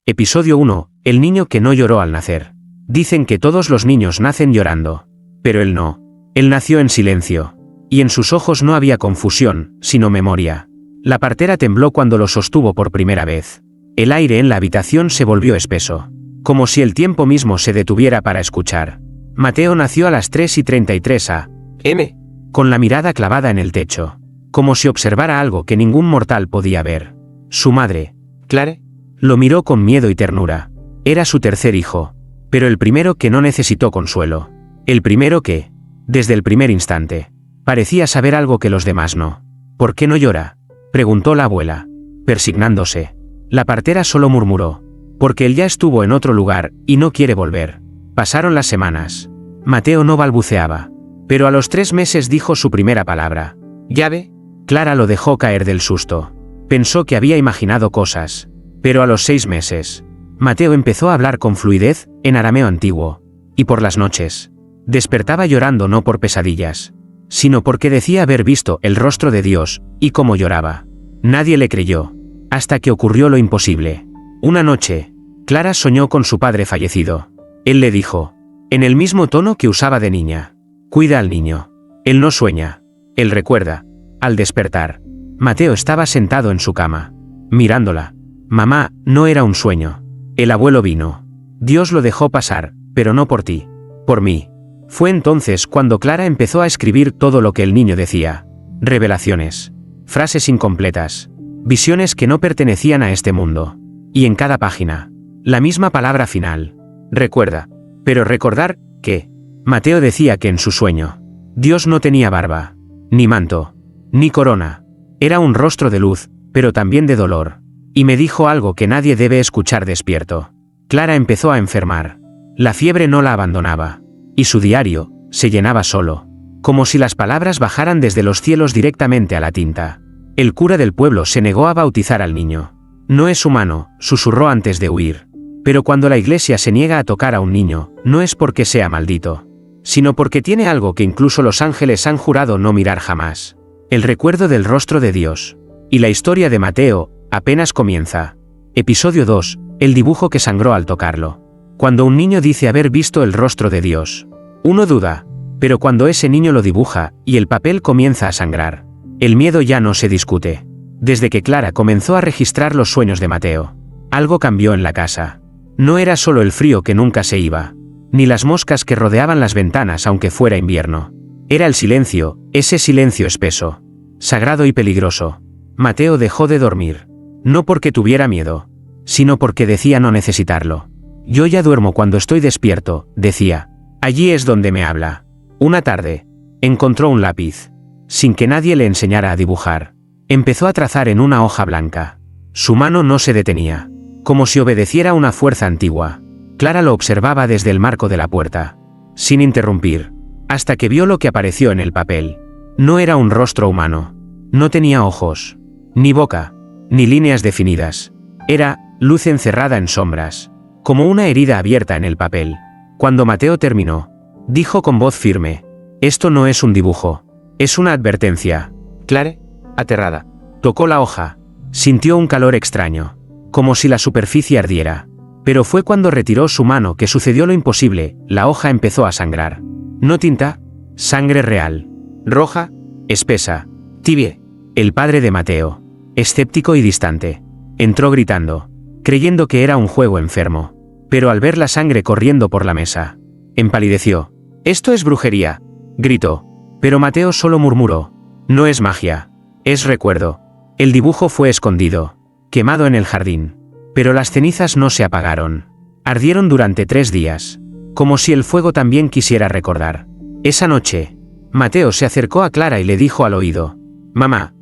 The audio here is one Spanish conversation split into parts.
Episodio 1. El niño que no lloró al nacer. Dicen que todos los niños nacen llorando. Pero él no. Él nació en silencio. Y en sus ojos no había confusión, sino memoria. La partera tembló cuando lo sostuvo por primera vez. El aire en la habitación se volvió espeso. Como si el tiempo mismo se detuviera para escuchar. Mateo nació a las 3:33 a.m. con la mirada clavada en el techo. Como si observara algo que ningún mortal podía ver. Su madre, Clare, lo miró con miedo y ternura. Era su tercer hijo. Pero el primero que no necesitó consuelo. El primero que, desde el primer instante, parecía saber algo que los demás no. ¿Por qué no llora?, preguntó la abuela, persignándose. La partera solo murmuró. Porque él ya estuvo en otro lugar, y no quiere volver. Pasaron las semanas. Mateo no balbuceaba. Pero a los 3 meses dijo su primera palabra. ¿Llave? Clara lo dejó caer del susto. Pensó que había imaginado cosas. Pero a los 6 meses, Mateo empezó a hablar con fluidez, en arameo antiguo. Y por las noches, despertaba llorando no por pesadillas, sino porque decía haber visto el rostro de Dios, y cómo lloraba. Nadie le creyó. Hasta que ocurrió lo imposible. Una noche, Clara soñó con su padre fallecido. Él le dijo, en el mismo tono que usaba de niña: cuida al niño. Él no sueña. Él recuerda. Al despertar, Mateo estaba sentado en su cama, mirándola. Mamá, no era un sueño. El abuelo vino. Dios lo dejó pasar, pero no por ti. Por mí. Fue entonces cuando Clara empezó a escribir todo lo que el niño decía. Revelaciones. Frases incompletas. Visiones que no pertenecían a este mundo. Y en cada página, la misma palabra final. Recuerda. Pero recordar, ¿qué? Mateo decía que en su sueño, Dios no tenía barba, ni manto, ni corona. Era un rostro de luz, pero también de dolor. Y me dijo algo que nadie debe escuchar despierto. Clara empezó a enfermar. La fiebre no la abandonaba. Y su diario se llenaba solo. Como si las palabras bajaran desde los cielos directamente a la tinta. El cura del pueblo se negó a bautizar al niño. No es humano, susurró antes de huir. Pero cuando la iglesia se niega a tocar a un niño, no es porque sea maldito, sino porque tiene algo que incluso los ángeles han jurado no mirar jamás. El recuerdo del rostro de Dios. Y la historia de Mateo apenas comienza. Episodio 2. El dibujo que sangró al tocarlo. Cuando un niño dice haber visto el rostro de Dios, uno duda. Pero cuando ese niño lo dibuja, y el papel comienza a sangrar, el miedo ya no se discute. Desde que Clara comenzó a registrar los sueños de Mateo, algo cambió en la casa. No era solo el frío que nunca se iba, ni las moscas que rodeaban las ventanas aunque fuera invierno. Era el silencio, ese silencio espeso, sagrado y peligroso. Mateo dejó de dormir. No porque tuviera miedo, sino porque decía no necesitarlo. Yo ya duermo cuando estoy despierto, decía. Allí es donde me habla. Una tarde, encontró un lápiz. Sin que nadie le enseñara a dibujar, empezó a trazar en una hoja blanca. Su mano no se detenía, como si obedeciera a una fuerza antigua. Clara lo observaba desde el marco de la puerta, sin interrumpir, hasta que vio lo que apareció en el papel. No era un rostro humano. No tenía ojos, ni boca, ni líneas definidas. Era luz encerrada en sombras, como una herida abierta en el papel. Cuando Mateo terminó, dijo con voz firme: esto no es un dibujo, es una advertencia. Clare, aterrada, tocó la hoja. Sintió un calor extraño, como si la superficie ardiera. Pero fue cuando retiró su mano que sucedió lo imposible. La hoja empezó a sangrar. No tinta, sangre real. Roja, espesa, tibia. El padre de Mateo, escéptico y distante, entró gritando, creyendo que era un juego enfermo. Pero al ver la sangre corriendo por la mesa, empalideció. «Esto es brujería», gritó. Pero Mateo solo murmuró: «No es magia, es recuerdo». El dibujo fue escondido, quemado en el jardín. Pero las cenizas no se apagaron. Ardieron durante 3 días, como si el fuego también quisiera recordar. Esa noche, Mateo se acercó a Clara y le dijo al oído: «Mamá,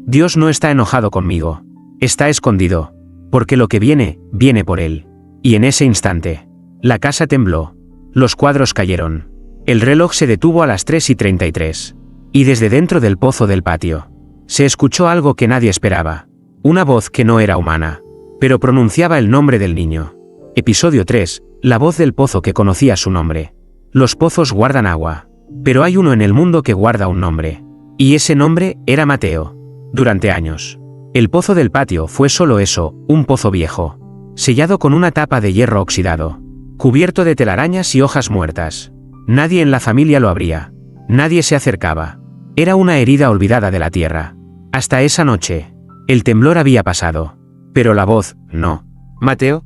Dios no está enojado conmigo. Está escondido, porque lo que viene, viene por él». Y en ese instante, la casa tembló. Los cuadros cayeron. El reloj se detuvo a las 3:33. Y desde dentro del pozo del patio, se escuchó algo que nadie esperaba. Una voz que no era humana, pero pronunciaba el nombre del niño. Episodio 3. La voz del pozo que conocía su nombre. Los pozos guardan agua, pero hay uno en el mundo que guarda un nombre. Y ese nombre era Mateo. Durante años, el pozo del patio fue solo eso, un pozo viejo. sellado con una tapa de hierro oxidado, cubierto de telarañas y hojas muertas. Nadie en la familia lo abría. Nadie se acercaba. Era una herida olvidada de la tierra. Hasta esa noche. El temblor había pasado. Pero la voz, no. ¿Mateo?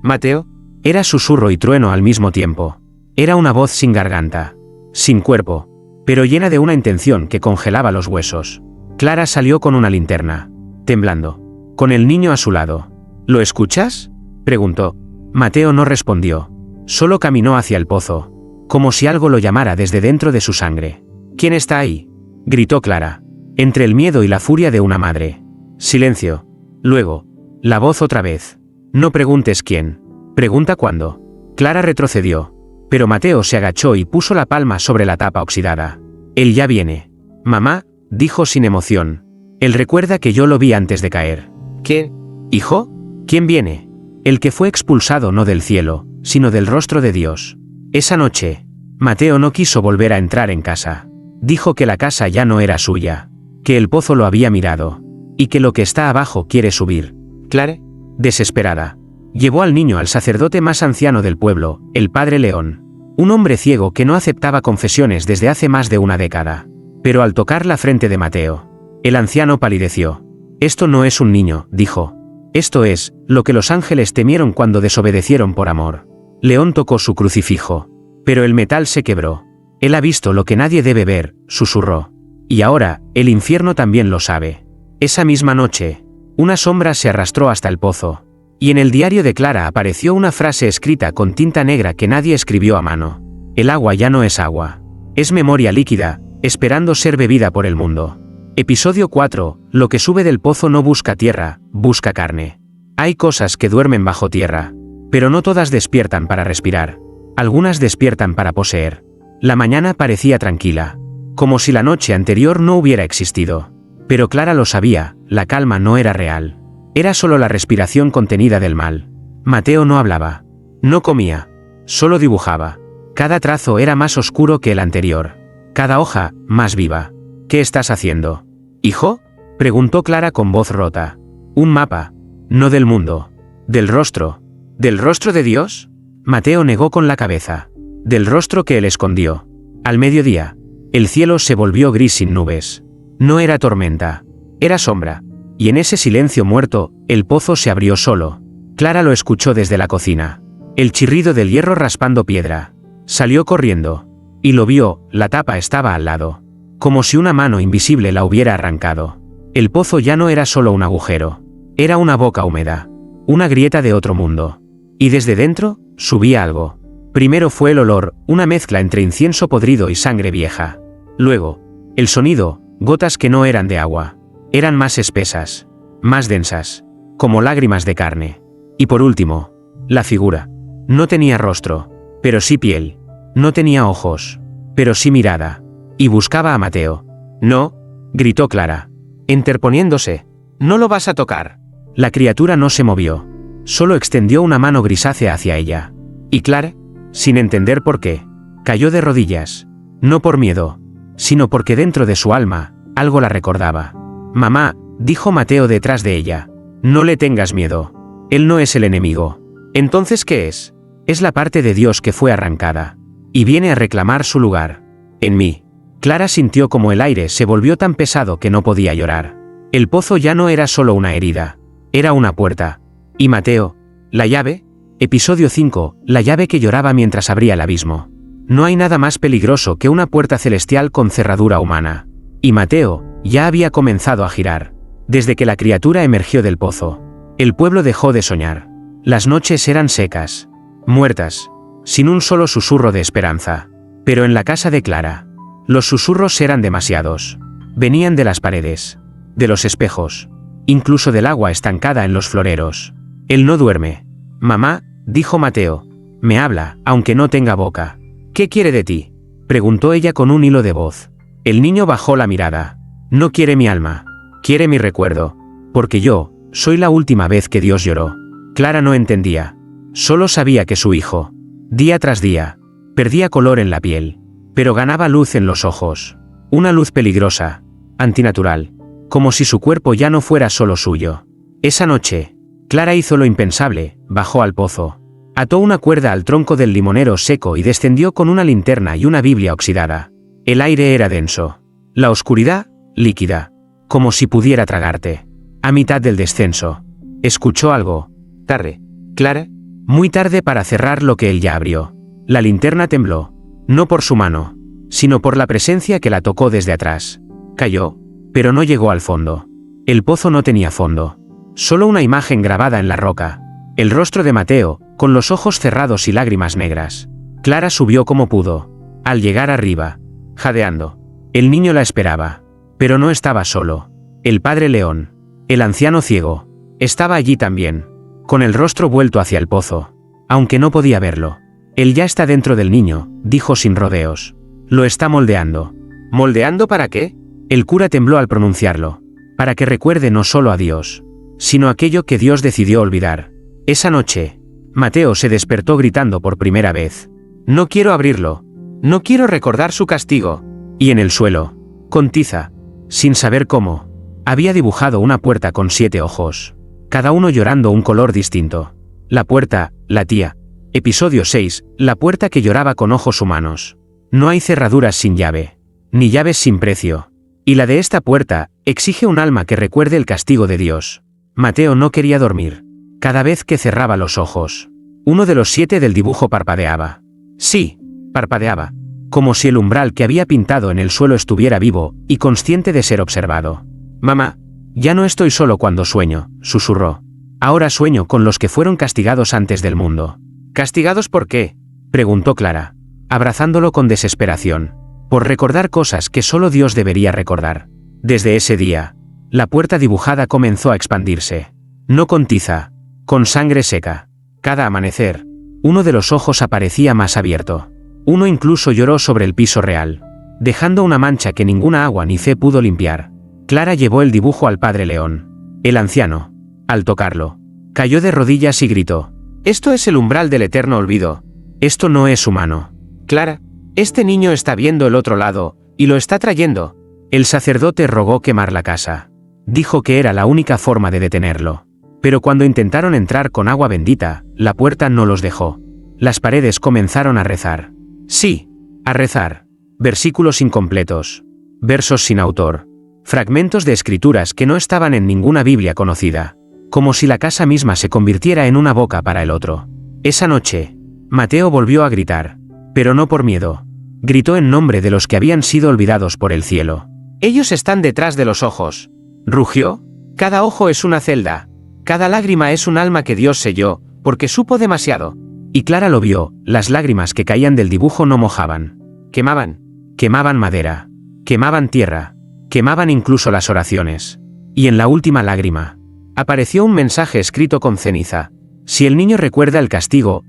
¿Mateo? Era susurro y trueno al mismo tiempo. Era una voz sin garganta, sin cuerpo, pero llena de una intención que congelaba los huesos. Clara salió con una linterna, temblando, con el niño a su lado. ¿Lo escuchas?, preguntó. Mateo no respondió. Solo caminó hacia el pozo, como si algo lo llamara desde dentro de su sangre. ¿Quién está ahí?, gritó Clara, entre el miedo y la furia de una madre. Silencio. Luego, la voz otra vez. No preguntes quién. Pregunta cuándo. Clara retrocedió, pero Mateo se agachó y puso la palma sobre la tapa oxidada. Él ya viene. Mamá, dijo sin emoción. Él recuerda que yo lo vi antes de caer. ¿Qué? ¿Hijo? ¿Quién viene? El que fue expulsado no del cielo, sino del rostro de Dios. Esa noche, Mateo no quiso volver a entrar en casa. Dijo que la casa ya no era suya, que el pozo lo había mirado, y que lo que está abajo quiere subir. ¿Clara? Desesperada, llevó al niño al sacerdote más anciano del pueblo, el padre León, un hombre ciego que no aceptaba confesiones desde hace más de una década. Pero al tocar la frente de Mateo, el anciano palideció. Esto no es un niño, dijo. Esto es lo que los ángeles temieron cuando desobedecieron por amor. León tocó su crucifijo, pero el metal se quebró. Él ha visto lo que nadie debe ver, susurró. Y ahora, el infierno también lo sabe. Esa misma noche, una sombra se arrastró hasta el pozo, y en el diario de Clara apareció una frase escrita con tinta negra que nadie escribió a mano. El agua ya no es agua. Es memoria líquida, esperando ser bebida por el mundo. Episodio 4. Lo que sube del pozo no busca tierra, busca carne. Hay cosas que duermen bajo tierra, pero no todas despiertan para respirar. Algunas despiertan para poseer. La mañana parecía tranquila, como si la noche anterior no hubiera existido. Pero Clara lo sabía, la calma no era real. Era solo la respiración contenida del mal. Mateo no hablaba. No comía. Solo dibujaba. Cada trazo era más oscuro que el anterior. Cada hoja, más viva. ¿Qué estás haciendo? ¿Hijo?, preguntó Clara con voz rota. Un mapa. No del mundo. Del rostro. ¿Del rostro de Dios? Mateo negó con la cabeza. Del rostro que él escondió. Al mediodía, el cielo se volvió gris sin nubes. No era tormenta. Era sombra. Y en ese silencio muerto, el pozo se abrió solo. Clara lo escuchó desde la cocina. El chirrido del hierro raspando piedra. Salió corriendo. Y lo vio, la tapa estaba al lado. Como si una mano invisible la hubiera arrancado. El pozo ya no era solo un agujero. Era una boca húmeda. Una grieta de otro mundo. Y desde dentro, subía algo. Primero fue el olor, una mezcla entre incienso podrido y sangre vieja. Luego, el sonido, gotas que no eran de agua. Eran más espesas, más densas, como lágrimas de carne. Y por último, la figura. No tenía rostro, pero sí piel. No tenía ojos, pero sí mirada. Y buscaba a Mateo. No, gritó Clara, interponiéndose. No lo vas a tocar. La criatura no se movió. Solo extendió una mano grisácea hacia ella. Y Clara, sin entender por qué, cayó de rodillas. No por miedo, sino porque dentro de su alma, algo la recordaba. Mamá, dijo Mateo detrás de ella. No le tengas miedo. Él no es el enemigo. ¿Entonces qué es? Es la parte de Dios que fue arrancada. Y viene a reclamar su lugar. En mí. Clara sintió como el aire se volvió tan pesado que no podía llorar. El pozo ya no era solo una herida. Era una puerta. ¿Y Mateo? ¿La llave? Episodio 5. La llave que lloraba mientras abría el abismo. No hay nada más peligroso que una puerta celestial con cerradura humana. Y Mateo ya había comenzado a girar. Desde que la criatura emergió del pozo, el pueblo dejó de soñar. Las noches eran secas, muertas, sin un solo susurro de esperanza. Pero en la casa de Clara, los susurros eran demasiados. Venían de las paredes, de los espejos, incluso del agua estancada en los floreros. Él no duerme. Mamá, dijo Mateo, me habla, aunque no tenga boca. ¿Qué quiere de ti?, preguntó ella con un hilo de voz. El niño bajó la mirada. No quiere mi alma, quiere mi recuerdo, porque yo soy la última vez que Dios lloró. Clara no entendía. Solo sabía que su hijo, día tras día, perdía color en la piel, pero ganaba luz en los ojos. Una luz peligrosa, antinatural, como si su cuerpo ya no fuera solo suyo. Esa noche, Clara hizo lo impensable, bajó al pozo. Ató una cuerda al tronco del limonero seco y descendió con una linterna y una Biblia oxidada. El aire era denso. La oscuridad, líquida. Como si pudiera tragarte. A mitad del descenso. Escuchó algo. Tarde. ¿Clara? Muy tarde para cerrar lo que él ya abrió. La linterna tembló. No por su mano, sino por la presencia que la tocó desde atrás. Cayó, pero no llegó al fondo. El pozo no tenía fondo. Solo una imagen grabada en la roca. El rostro de Mateo, con los ojos cerrados y lágrimas negras. Clara subió como pudo. Al llegar arriba, jadeando. El niño la esperaba. Pero no estaba solo. El padre león, el anciano ciego, estaba allí también, con el rostro vuelto hacia el pozo. Aunque no podía verlo. Él ya está dentro del niño, dijo sin rodeos. Lo está moldeando. ¿Moldeando para qué? El cura tembló al pronunciarlo. Para que recuerde no solo a Dios, sino aquello que Dios decidió olvidar. Esa noche, Mateo se despertó gritando por primera vez. No quiero abrirlo. No quiero recordar su castigo. Y en el suelo, con tiza, sin saber cómo, había dibujado una puerta con 7 ojos. Cada uno llorando un color distinto. La puerta, la tía. Episodio 6, la puerta que lloraba con ojos humanos. No hay cerraduras sin llave, ni llaves sin precio. Y la de esta puerta, exige un alma que recuerde el castigo de Dios. Mateo no quería dormir. Cada vez que cerraba los ojos, uno de los 7 del dibujo parpadeaba. Sí, parpadeaba. Como si el umbral que había pintado en el suelo estuviera vivo, y consciente de ser observado. Mamá, ya no estoy solo cuando sueño, susurró. Ahora sueño con los que fueron castigados antes del mundo. ¿Castigados por qué? Preguntó Clara, abrazándolo con desesperación. Por recordar cosas que solo Dios debería recordar. Desde ese día, la puerta dibujada comenzó a expandirse. No con tiza, con sangre seca. Cada amanecer, uno de los ojos aparecía más abierto. Uno incluso lloró sobre el piso real, dejando una mancha que ninguna agua ni fe pudo limpiar. Clara llevó el dibujo al padre león. El anciano, al tocarlo, cayó de rodillas y gritó. Esto es el umbral del eterno olvido. Esto no es humano. Clara, este niño está viendo el otro lado, y lo está trayendo. El sacerdote rogó quemar la casa. Dijo que era la única forma de detenerlo. Pero cuando intentaron entrar con agua bendita, la puerta no los dejó. Las paredes comenzaron a rezar. Sí, a rezar. Versículos incompletos. Versos sin autor. Fragmentos de escrituras que no estaban en ninguna Biblia conocida. Como si la casa misma se convirtiera en una boca para el otro. Esa noche, Mateo volvió a gritar. Pero no por miedo. Gritó en nombre de los que habían sido olvidados por el cielo. Ellos están detrás de los ojos. Rugió. Cada ojo es una celda. Cada lágrima es un alma que Dios selló, porque supo demasiado. Y Clara lo vio, las lágrimas que caían del dibujo no mojaban. Quemaban. Quemaban madera. Quemaban tierra. Quemaban incluso las oraciones. Y en la última lágrima, apareció un mensaje escrito con ceniza. Si el niño recuerda el castigo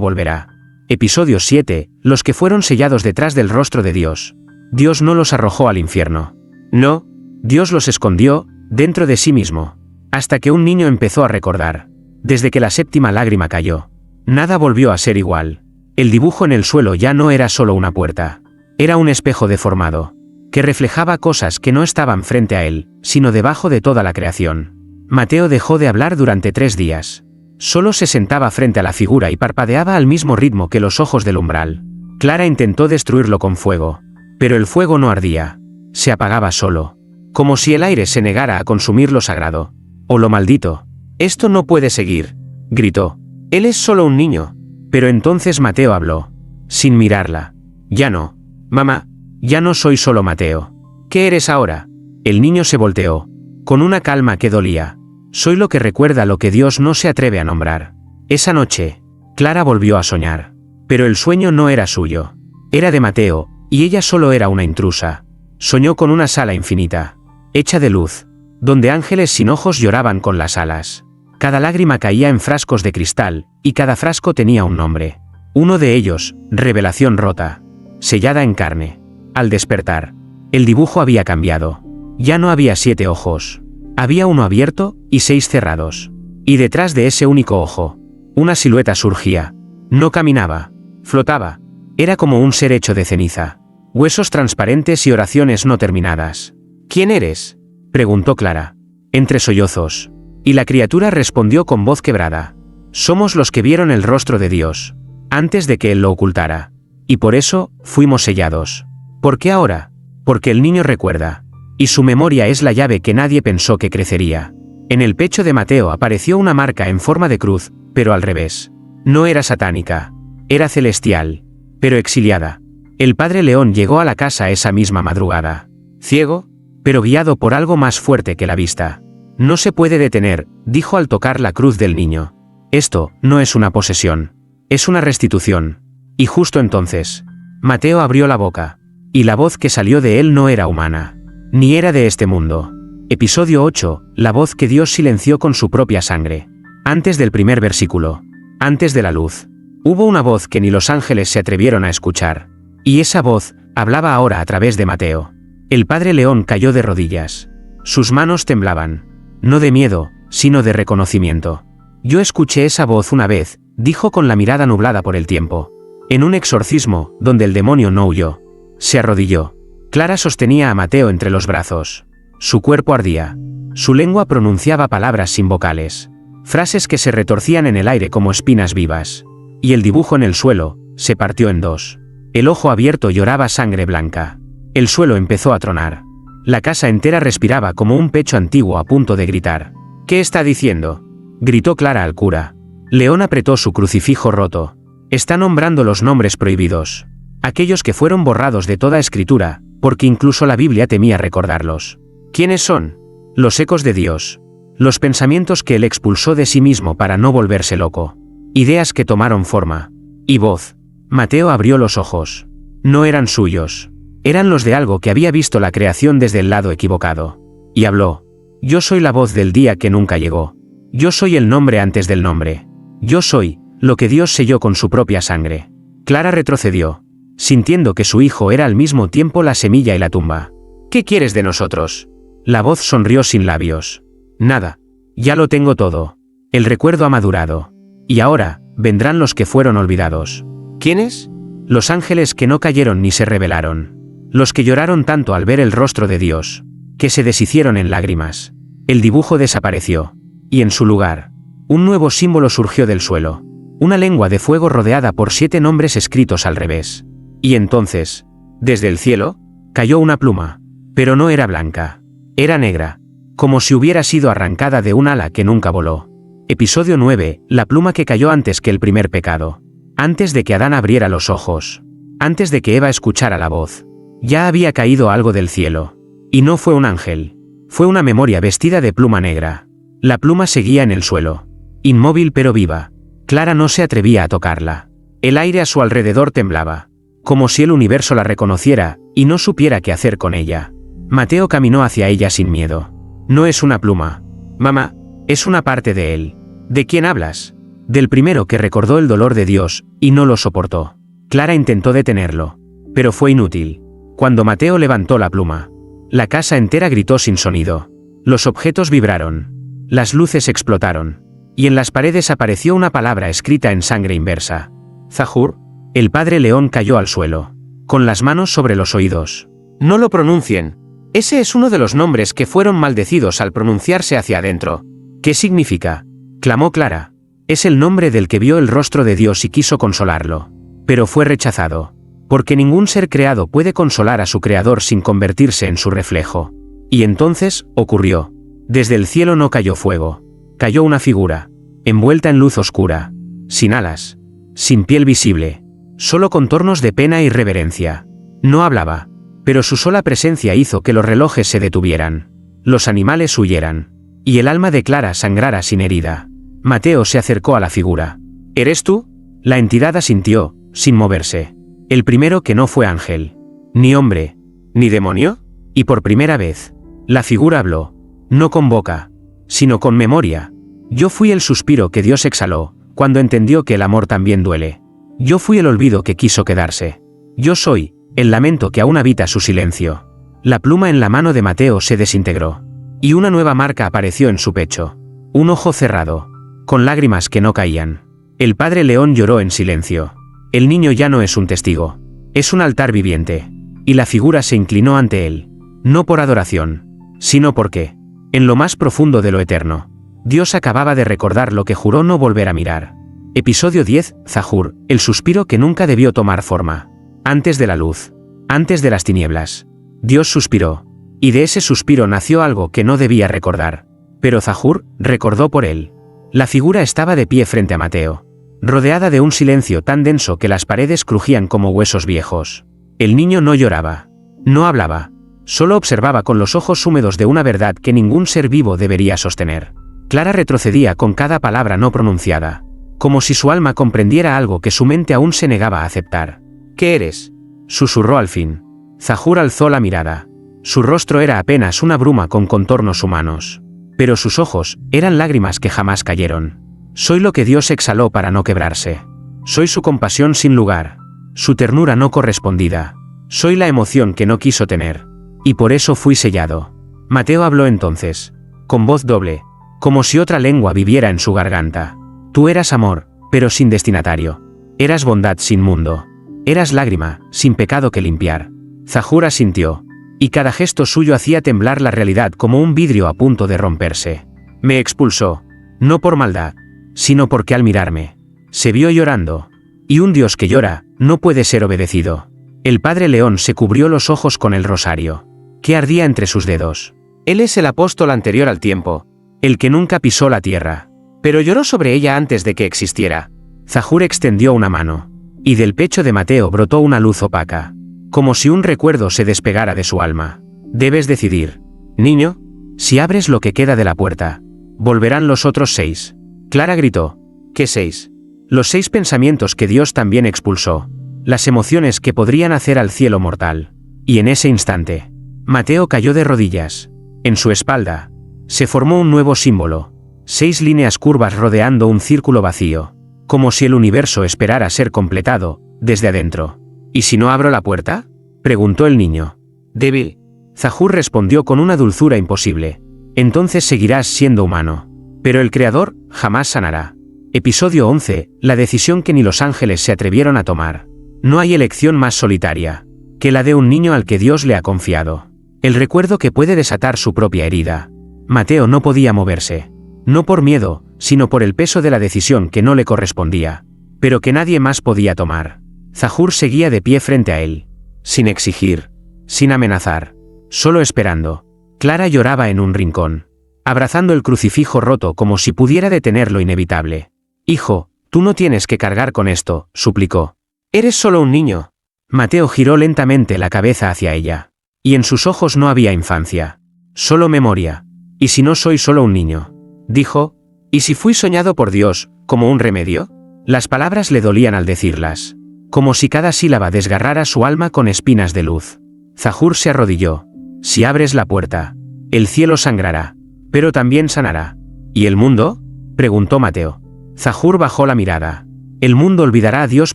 volverá. Episodio 7, los que fueron sellados detrás del rostro de Dios. Dios no los arrojó al infierno. No, Dios los escondió, dentro de sí mismo. Hasta que un niño empezó a recordar. Desde que la 7ª lágrima cayó. Nada volvió a ser igual. El dibujo en el suelo ya no era solo una puerta. Era un espejo deformado. Que reflejaba cosas que no estaban frente a él, sino debajo de toda la creación. Mateo dejó de hablar durante 3 días. Solo se sentaba frente a la figura y parpadeaba al mismo ritmo que los ojos del umbral. Clara intentó destruirlo con fuego. Pero el fuego no ardía. Se apagaba solo. Como si el aire se negara a consumir lo sagrado. O lo maldito. Esto no puede seguir, gritó. Él es solo un niño. Pero entonces Mateo habló. Sin mirarla. Ya no. Mamá, ya no soy solo Mateo. ¿Qué eres ahora? El niño se volteó. Con una calma que dolía. Soy lo que recuerda lo que Dios no se atreve a nombrar. Esa noche, Clara volvió a soñar. Pero el sueño no era suyo. Era de Mateo, y ella solo era una intrusa. Soñó con una sala infinita, hecha de luz, donde ángeles sin ojos lloraban con las alas. Cada lágrima caía en frascos de cristal, y cada frasco tenía un nombre. Uno de ellos, revelación rota, sellada en carne. Al despertar, el dibujo había cambiado. Ya no había 7 ojos. Había uno abierto, y 6 cerrados. Y detrás de ese único ojo, una silueta surgía. No caminaba, flotaba. Era como un ser hecho de ceniza. Huesos transparentes y oraciones no terminadas. ¿Quién eres?, preguntó Clara. Entre sollozos. Y la criatura respondió con voz quebrada: somos los que vieron el rostro de Dios, antes de que Él lo ocultara. Y por eso, fuimos sellados. ¿Por qué ahora? Porque el niño recuerda. Y su memoria es la llave que nadie pensó que crecería. En el pecho de Mateo apareció una marca en forma de cruz, pero al revés. No era satánica. Era celestial. Pero exiliada. El padre León llegó a la casa esa misma madrugada. Ciego, pero guiado por algo más fuerte que la vista. No se puede detener, dijo al tocar la cruz del niño. Esto no es una posesión. Es una restitución. Y justo entonces, Mateo abrió la boca. Y la voz que salió de él no era humana. Ni era de este mundo. Episodio 8, la voz que Dios silenció con su propia sangre. Antes del primer versículo. Antes de la luz. Hubo una voz que ni los ángeles se atrevieron a escuchar. Y esa voz hablaba ahora a través de Mateo. El padre León cayó de rodillas. Sus manos temblaban. No de miedo, sino de reconocimiento. Yo escuché esa voz una vez, dijo con la mirada nublada por el tiempo. En un exorcismo, donde el demonio no huyó. Se arrodilló. Clara sostenía a Mateo entre los brazos. Su cuerpo ardía. Su lengua pronunciaba palabras sin vocales. Frases que se retorcían en el aire como espinas vivas. Y el dibujo en el suelo se partió en dos. El ojo abierto lloraba sangre blanca. El suelo empezó a tronar. La casa entera respiraba como un pecho antiguo a punto de gritar. ¿Qué está diciendo?, gritó Clara al cura. León apretó su crucifijo roto. Está nombrando los nombres prohibidos. Aquellos que fueron borrados de toda escritura, porque incluso la Biblia temía recordarlos. ¿Quiénes son? Los ecos de Dios. Los pensamientos que él expulsó de sí mismo para no volverse loco. Ideas que tomaron forma. Y voz. Mateo abrió los ojos. No eran suyos. Eran los de algo que había visto la creación desde el lado equivocado. Y habló. Yo soy la voz del día que nunca llegó. Yo soy el nombre antes del nombre. Yo soy lo que Dios selló con su propia sangre. Clara retrocedió, sintiendo que su hijo era al mismo tiempo la semilla y la tumba. ¿Qué quieres de nosotros? La voz sonrió sin labios. Nada. Ya lo tengo todo. El recuerdo ha madurado. Y ahora, vendrán los que fueron olvidados. ¿Quiénes? Los ángeles que no cayeron ni se rebelaron. Los que lloraron tanto al ver el rostro de Dios, que se deshicieron en lágrimas. El dibujo desapareció. Y en su lugar, un nuevo símbolo surgió del suelo. Una lengua de fuego rodeada por 7 nombres escritos al revés. Y entonces, desde el cielo, cayó una pluma. Pero no era blanca. Era negra. Como si hubiera sido arrancada de un ala que nunca voló. Episodio 9, la pluma que cayó antes que el primer pecado. Antes de que Adán abriera los ojos. Antes de que Eva escuchara la voz. Ya había caído algo del cielo. Y no fue un ángel. Fue una memoria vestida de pluma negra. La pluma seguía en el suelo. Inmóvil pero viva. Clara no se atrevía a tocarla. El aire a su alrededor temblaba. Como si el universo la reconociera, y no supiera qué hacer con ella. Mateo caminó hacia ella sin miedo. No es una pluma. Mamá, es una parte de él. ¿De quién hablas? Del primero que recordó el dolor de Dios, y no lo soportó. Clara intentó detenerlo. Pero fue inútil. Cuando Mateo levantó la pluma, la casa entera gritó sin sonido. Los objetos vibraron. Las luces explotaron. Y en las paredes apareció una palabra escrita en sangre inversa. Zahur. El padre León cayó al suelo, con las manos sobre los oídos. No lo pronuncien. Ese es uno de los nombres que fueron maldecidos al pronunciarse hacia adentro. ¿Qué significa?, clamó Clara. Es el nombre del que vio el rostro de Dios y quiso consolarlo. Pero fue rechazado. Porque ningún ser creado puede consolar a su creador sin convertirse en su reflejo. Y entonces, ocurrió. Desde el cielo no cayó fuego. Cayó una figura, envuelta en luz oscura, sin alas, sin piel visible, solo contornos de pena y reverencia. No hablaba, pero su sola presencia hizo que los relojes se detuvieran, los animales huyeran, y el alma de Clara sangrara sin herida. Mateo se acercó a la figura. ¿Eres tú? La entidad asintió, sin moverse. El primero que no fue ángel, ni hombre, ni demonio. Y por primera vez, la figura habló, no con boca, sino con memoria. Yo fui el suspiro que Dios exhaló, cuando entendió que el amor también duele. Yo fui el olvido que quiso quedarse. Yo soy el lamento que aún habita su silencio. La pluma en la mano de Mateo se desintegró. Y una nueva marca apareció en su pecho. Un ojo cerrado, con lágrimas que no caían. El padre León lloró en silencio. El niño ya no es un testigo. Es un altar viviente. Y la figura se inclinó ante él. No por adoración, sino porque, en lo más profundo de lo eterno, Dios acababa de recordar lo que juró no volver a mirar. Episodio 10, Zahur, el suspiro que nunca debió tomar forma. Antes de la luz. Antes de las tinieblas. Dios suspiró. Y de ese suspiro nació algo que no debía recordar. Pero Zahur recordó por él. La figura estaba de pie frente a Mateo, rodeada de un silencio tan denso que las paredes crujían como huesos viejos. El niño no lloraba. No hablaba. Solo observaba con los ojos húmedos de una verdad que ningún ser vivo debería sostener. Clara retrocedía con cada palabra no pronunciada, como si su alma comprendiera algo que su mente aún se negaba a aceptar. ¿Qué eres?, susurró al fin. Zahur alzó la mirada. Su rostro era apenas una bruma con contornos humanos. Pero sus ojos eran lágrimas que jamás cayeron. Soy lo que Dios exhaló para no quebrarse. Soy su compasión sin lugar. Su ternura no correspondida. Soy la emoción que no quiso tener. Y por eso fui sellado. Mateo habló entonces, con voz doble, como si otra lengua viviera en su garganta. Tú eras amor, pero sin destinatario. Eras bondad sin mundo. Eras lágrima, sin pecado que limpiar. Zahur asintió. Y cada gesto suyo hacía temblar la realidad como un vidrio a punto de romperse. Me expulsó. No por maldad, sino porque al mirarme, se vio llorando. Y un Dios que llora, no puede ser obedecido. El padre León se cubrió los ojos con el rosario, que ardía entre sus dedos. Él es el apóstol anterior al tiempo, el que nunca pisó la tierra, pero lloró sobre ella antes de que existiera. Zahur extendió una mano, y del pecho de Mateo brotó una luz opaca, como si un recuerdo se despegara de su alma. Debes decidir, niño, si abres lo que queda de la puerta, volverán los otros 6. Clara gritó. ¿Qué 6? Los 6 pensamientos que Dios también expulsó, las emociones que podrían hacer al cielo mortal. Y en ese instante, Mateo cayó de rodillas. En su espalda, se formó un nuevo símbolo, 6 líneas curvas rodeando un círculo vacío, como si el universo esperara ser completado, desde adentro. ¿Y si no abro la puerta?, preguntó el niño. Débil. Zahur respondió con una dulzura imposible. Entonces seguirás siendo humano. Pero el Creador jamás sanará. Episodio 11, la decisión que ni los ángeles se atrevieron a tomar. No hay elección más solitaria que la de un niño al que Dios le ha confiado el recuerdo que puede desatar su propia herida. Mateo no podía moverse. No por miedo, sino por el peso de la decisión que no le correspondía, pero que nadie más podía tomar. Zahur seguía de pie frente a él, sin exigir, sin amenazar, solo esperando. Clara lloraba en un rincón, abrazando el crucifijo roto como si pudiera detener lo inevitable. Hijo, tú no tienes que cargar con esto, suplicó. Eres solo un niño. Mateo giró lentamente la cabeza hacia ella, y en sus ojos no había infancia, solo memoria. ¿Y si no soy solo un niño?, dijo. ¿Y si fui soñado por Dios, como un remedio? Las palabras le dolían al decirlas, como si cada sílaba desgarrara su alma con espinas de luz. Zahur se arrodilló. Si abres la puerta, el cielo sangrará, pero también sanará. ¿Y el mundo?, preguntó Mateo. Zahur bajó la mirada. El mundo olvidará a Dios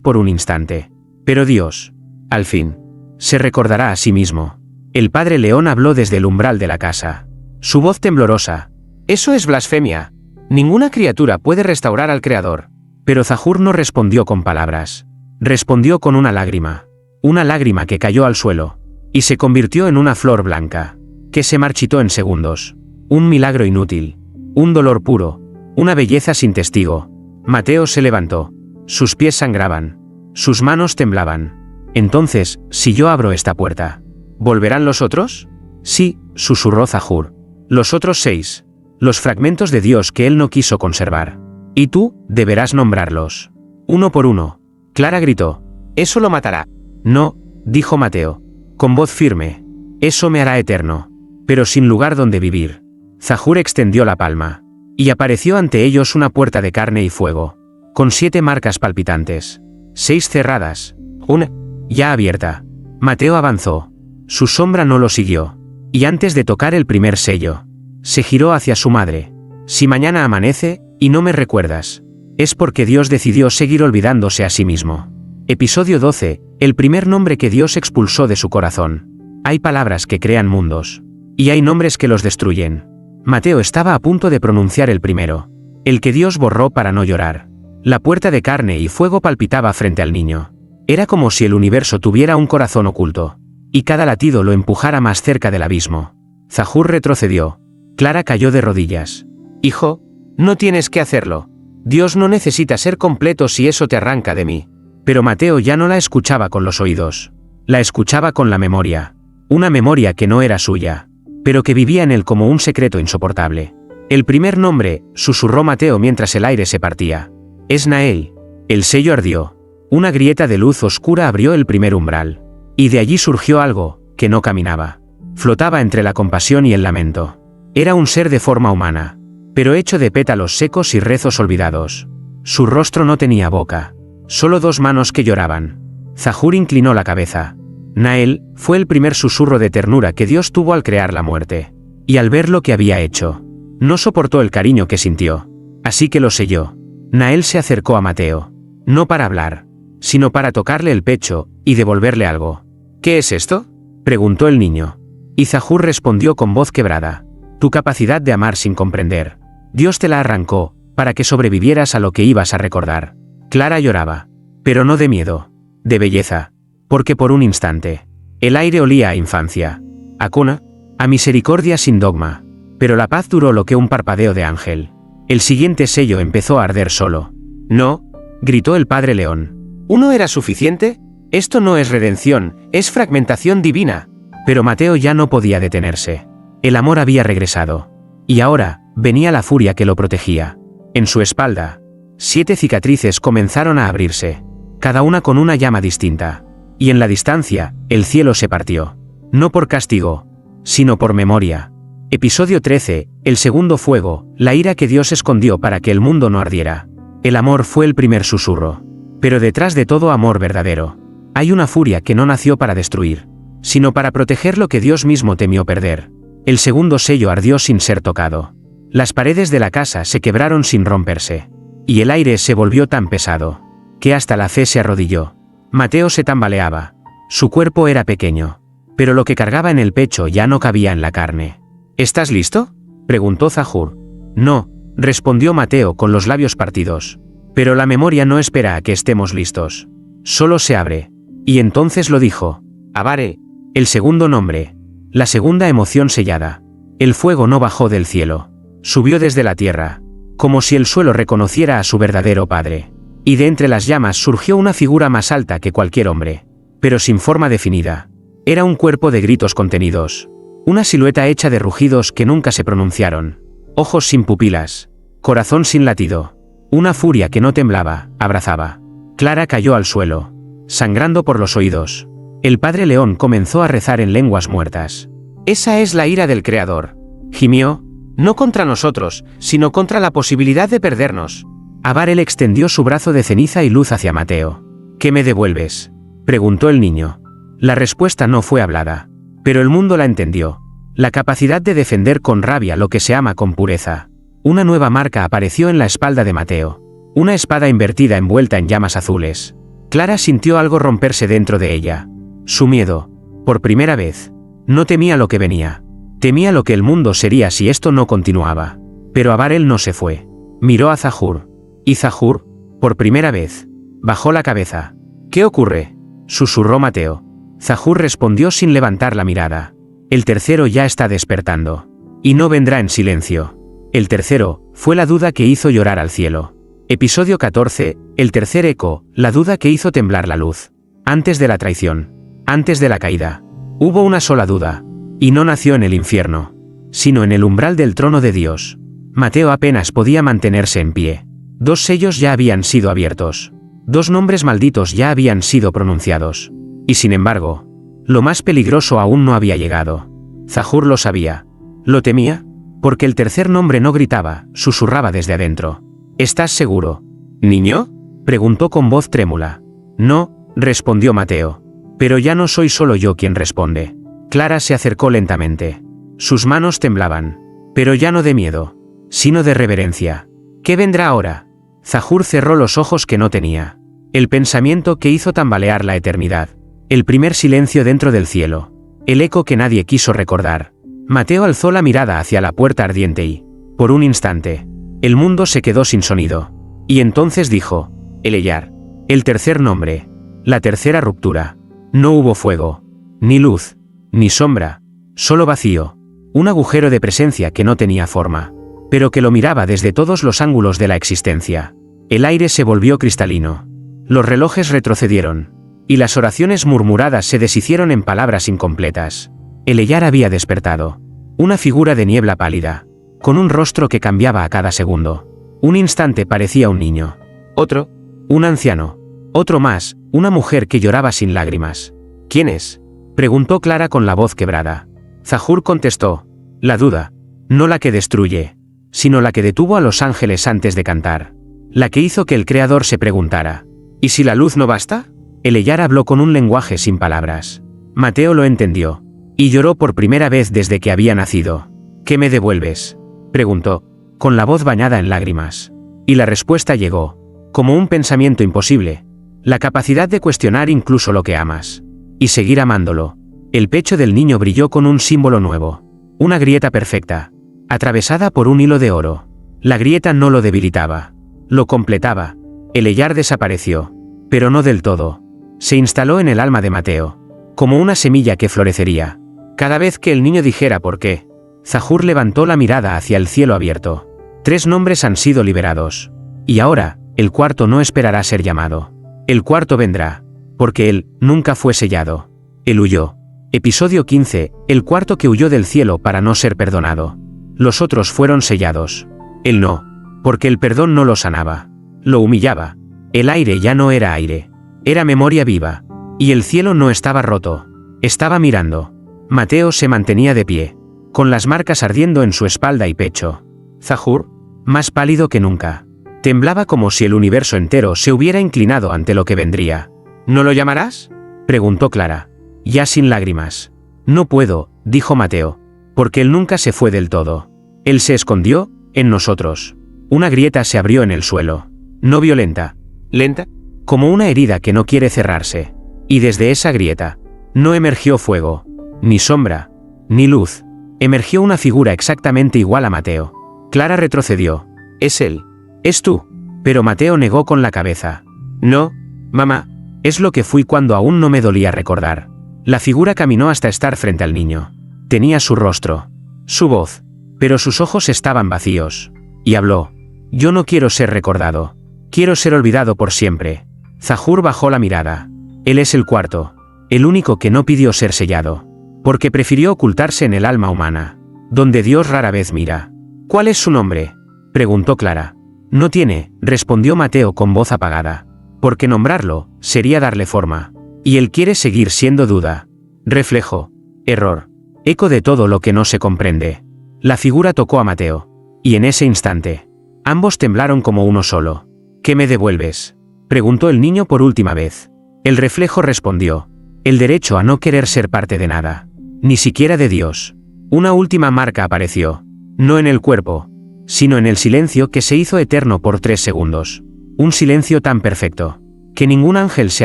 por un instante, pero Dios, al fin, se recordará a sí mismo. El padre León habló desde el umbral de la casa, su voz temblorosa. Eso es blasfemia. Ninguna criatura puede restaurar al Creador. Pero Zahur no respondió con palabras. Respondió con una lágrima que cayó al suelo, y se convirtió en una flor blanca, que se marchitó en segundos. Un milagro inútil, un dolor puro, una belleza sin testigo. Mateo se levantó. Sus pies sangraban, sus manos temblaban. Entonces, si yo abro esta puerta, ¿volverán los otros? Sí, susurró Zahur. Los otros 6. Los fragmentos de Dios que él no quiso conservar. Y tú, deberás nombrarlos. Uno por uno. Clara gritó. Eso lo matará. No, dijo Mateo, con voz firme. Eso me hará eterno, pero sin lugar donde vivir. Zahur extendió la palma, y apareció ante ellos una puerta de carne y fuego, con 7 marcas palpitantes. 6 cerradas, una ya abierta. Mateo avanzó. Su sombra no lo siguió, y antes de tocar el primer sello, se giró hacia su madre. Si mañana amanece, y no me recuerdas, es porque Dios decidió seguir olvidándose a sí mismo. Episodio 12, el primer nombre que Dios expulsó de su corazón. Hay palabras que crean mundos, y hay nombres que los destruyen. Mateo estaba a punto de pronunciar el primero, el que Dios borró para no llorar. La puerta de carne y fuego palpitaba frente al niño. Era como si el universo tuviera un corazón oculto, y cada latido lo empujara más cerca del abismo. Zahur retrocedió. Clara cayó de rodillas. Hijo, No tienes que hacerlo. Dios no necesita ser completo si eso te arranca de mí. Pero Mateo ya no la escuchaba con los oídos. La escuchaba con la memoria. Una memoria que no era suya, pero que vivía en él como un secreto insoportable. El primer nombre, susurró Mateo mientras el aire se partía. Es Nael. El sello ardió. Una grieta de luz oscura abrió el primer umbral. Y de allí surgió algo, que no caminaba. Flotaba entre la compasión y el lamento. Era un ser de forma humana, pero hecho de pétalos secos y rezos olvidados. Su rostro no tenía boca, solo dos manos que lloraban. Zahur inclinó la cabeza. Nael fue el primer susurro de ternura que Dios tuvo al crear la muerte. Y al ver lo que había hecho, no soportó el cariño que sintió. Así que lo selló. Nael se acercó a Mateo, no para hablar, sino para tocarle el pecho y devolverle algo. ¿Qué es esto?, preguntó el niño. Y Zahur respondió con voz quebrada. Tu capacidad de amar sin comprender. Dios te la arrancó, para que sobrevivieras a lo que ibas a recordar. Clara lloraba. Pero no de miedo. De belleza. Porque por un instante, el aire olía a infancia, a cuna, a misericordia sin dogma. Pero la paz duró lo que un parpadeo de ángel. El siguiente sello empezó a arder solo. No, gritó el padre león. ¿Uno era suficiente? Esto no es redención, es fragmentación divina. Pero Mateo ya no podía detenerse. El amor había regresado. Y ahora, venía la furia que lo protegía. En su espalda, 7 cicatrices comenzaron a abrirse, cada una con una llama distinta. Y en la distancia, el cielo se partió. No por castigo, sino por memoria. Episodio 13, el segundo fuego, la ira que Dios escondió para que el mundo no ardiera. El amor fue el primer susurro. Pero detrás de todo amor verdadero, hay una furia que no nació para destruir, sino para proteger lo que Dios mismo temió perder. El segundo sello ardió sin ser tocado. Las paredes de la casa se quebraron sin romperse. Y el aire se volvió tan pesado, que hasta la fe se arrodilló. Mateo se tambaleaba. Su cuerpo era pequeño, pero lo que cargaba en el pecho ya no cabía en la carne. ¿Estás listo?, preguntó Zahur. No, respondió Mateo con los labios partidos. Pero la memoria no espera a que estemos listos. Solo se abre. Y entonces lo dijo. Abare. El segundo nombre. La segunda emoción sellada. El fuego no bajó del cielo. Subió desde la tierra, como si el suelo reconociera a su verdadero padre. Y de entre las llamas surgió una figura más alta que cualquier hombre, pero sin forma definida. Era un cuerpo de gritos contenidos. Una silueta hecha de rugidos que nunca se pronunciaron. Ojos sin pupilas. Corazón sin latido. Una furia que no temblaba, abrazaba. Clara cayó al suelo, sangrando por los oídos. El padre león comenzó a rezar en lenguas muertas. Esa es la ira del Creador. Gimió, no contra nosotros, sino contra la posibilidad de perdernos. Abarel extendió su brazo de ceniza y luz hacia Mateo. ¿Qué me devuelves?, preguntó el niño. La respuesta no fue hablada, pero el mundo la entendió. La capacidad de defender con rabia lo que se ama con pureza. Una nueva marca apareció en la espalda de Mateo. Una espada invertida envuelta en llamas azules. Clara sintió algo romperse dentro de ella. Su miedo, por primera vez, no temía lo que venía. Temía lo que el mundo sería si esto no continuaba. Pero Abarel no se fue. Miró a Zahur. Y Zahur, por primera vez, bajó la cabeza. ¿Qué ocurre?, susurró Mateo. Zahur respondió sin levantar la mirada. El tercero ya está despertando. Y no vendrá en silencio. El tercero fue la duda que hizo llorar al cielo. Episodio 14, el tercer eco, la duda que hizo temblar la luz. Antes de la traición, antes de la caída, hubo una sola duda. Y no nació en el infierno, sino en el umbral del trono de Dios. Mateo apenas podía mantenerse en pie. 2 sellos ya habían sido abiertos. 2 nombres malditos ya habían sido pronunciados. Y sin embargo, lo más peligroso aún no había llegado. Zahur lo sabía. Lo temía, porque el tercer nombre no gritaba, susurraba desde adentro. ¿Estás seguro, niño?, preguntó con voz trémula. No, respondió Mateo. Pero ya no soy solo yo quien responde. Clara se acercó lentamente. Sus manos temblaban. Pero ya no de miedo, sino de reverencia. ¿Qué vendrá ahora? Zahur cerró los ojos que no tenía. El pensamiento que hizo tambalear la eternidad. El primer silencio dentro del cielo. El eco que nadie quiso recordar. Mateo alzó la mirada hacia la puerta ardiente y, por un instante, el mundo se quedó sin sonido. Y entonces dijo, Eleyar. El tercer nombre. La tercera ruptura. No hubo fuego, ni luz, ni sombra, solo vacío. Un agujero de presencia que no tenía forma. pero que lo miraba desde todos los ángulos de la existencia. El aire se volvió cristalino. Los relojes retrocedieron. Y las oraciones murmuradas se deshicieron en palabras incompletas. El Eyar había despertado. Una figura de niebla pálida, con un rostro que cambiaba a cada segundo. Un instante parecía un niño. Otro, un anciano. Otro más, una mujer que lloraba sin lágrimas. ¿Quién es?, preguntó Clara con la voz quebrada. Zahur contestó: la duda, no la que destruye, sino la que detuvo a los ángeles antes de cantar. La que hizo que el Creador se preguntara: ¿y si la luz no basta? El Eyar habló con un lenguaje sin palabras. Mateo lo entendió. Y lloró por primera vez desde que había nacido. ¿Qué me devuelves?, preguntó, con la voz bañada en lágrimas. Y la respuesta llegó, como un pensamiento imposible. La capacidad de cuestionar incluso lo que amas. Y seguir amándolo. El pecho del niño brilló con un símbolo nuevo. Una grieta perfecta, atravesada por un hilo de oro. La grieta no lo debilitaba, lo completaba. El Eyar desapareció, pero no del todo. Se instaló en el alma de Mateo, como una semilla que florecería. Cada vez que el niño dijera por qué, Zahur levantó la mirada hacia el cielo abierto. 3 nombres han sido liberados. Y ahora, el cuarto no esperará ser llamado. El cuarto vendrá, porque él nunca fue sellado. Él huyó. Episodio 15, el cuarto que huyó del cielo para no ser perdonado. Los otros fueron sellados. Él no, porque el perdón no lo sanaba. Lo humillaba. El aire ya no era aire. Era memoria viva. Y el cielo no estaba roto. Estaba mirando. Mateo se mantenía de pie, con las marcas ardiendo en su espalda y pecho. Zahur, más pálido que nunca. Temblaba como si el universo entero se hubiera inclinado ante lo que vendría. ¿No lo llamarás?, preguntó Clara, ya sin lágrimas. No puedo, dijo Mateo, porque él nunca se fue del todo. Él se escondió en nosotros. Una grieta se abrió en el suelo. No violenta. Lenta, como una herida que no quiere cerrarse. Y desde esa grieta no emergió fuego, ni sombra, ni luz. Emergió una figura exactamente igual a Mateo. Clara retrocedió. Es él. Es tú. Pero Mateo negó con la cabeza. No, mamá, es lo que fui cuando aún no me dolía recordar. La figura caminó hasta estar frente al niño. Tenía su rostro, su voz, pero sus ojos estaban vacíos. Y habló. Yo no quiero ser recordado. Quiero ser olvidado por siempre. Zahur bajó la mirada. Él es el cuarto, el único que no pidió ser sellado, porque prefirió ocultarse en el alma humana, donde Dios rara vez mira. ¿Cuál es su nombre?, preguntó Clara. No tiene, respondió Mateo con voz apagada, porque nombrarlo sería darle forma. Y él quiere seguir siendo duda, reflejo, error, eco de todo lo que no se comprende. La figura tocó a Mateo, y en ese instante, ambos temblaron como uno solo. ¿Qué me devuelves?, preguntó el niño por última vez. El reflejo respondió: el derecho a no querer ser parte de nada, ni siquiera de Dios. Una última marca apareció, no en el cuerpo, sino en el silencio que se hizo eterno por 3 segundos. Un silencio tan perfecto, que ningún ángel se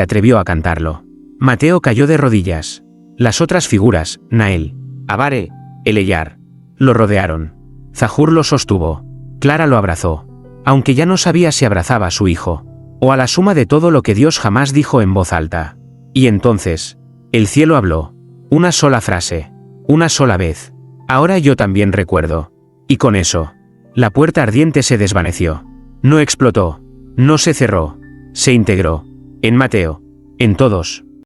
atrevió a cantarlo. Mateo cayó de rodillas. Las otras figuras, Nael, Abare, el Eyar, lo rodearon. Zahur lo sostuvo. Clara lo abrazó, aunque ya no sabía si abrazaba a su hijo, o a la suma de todo lo que Dios jamás dijo en voz alta. Y entonces, el cielo habló. Una sola frase. Una sola vez. Ahora yo también recuerdo. Y con eso, la puerta ardiente se desvaneció. No explotó. No se cerró. Se integró. En Mateo. En todos.